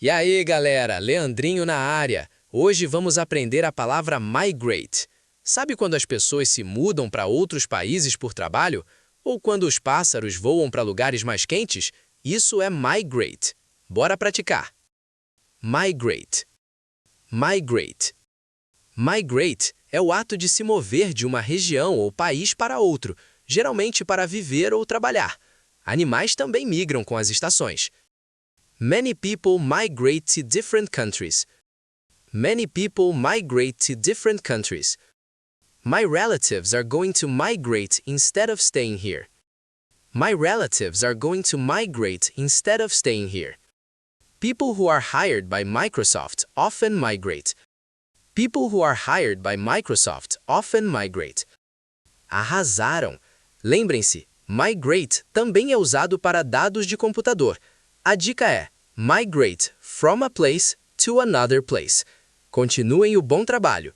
E aí, galera, Leandrinho na área. Hoje vamos aprender a palavra migrate. Sabe quando as pessoas se mudam para outros países por trabalho? Ou quando os pássaros voam para lugares mais quentes? Isso é migrate. Bora praticar. Migrate. Migrate. Migrate é o ato de se mover de uma região ou país para outro, geralmente para viver ou trabalhar. Animais também migram com as estações. Many people migrate to different countries. Many people migrate to different countries. My relatives are going to migrate instead of staying here. My relatives are going to migrate instead of staying here. People who are hired by Microsoft often migrate. People who are hired by Microsoft often migrate. Arrasaram! Lembrem-se, migrate também é usado para dados de computador. A dica é migrate from a place to another place. Continuem o bom trabalho!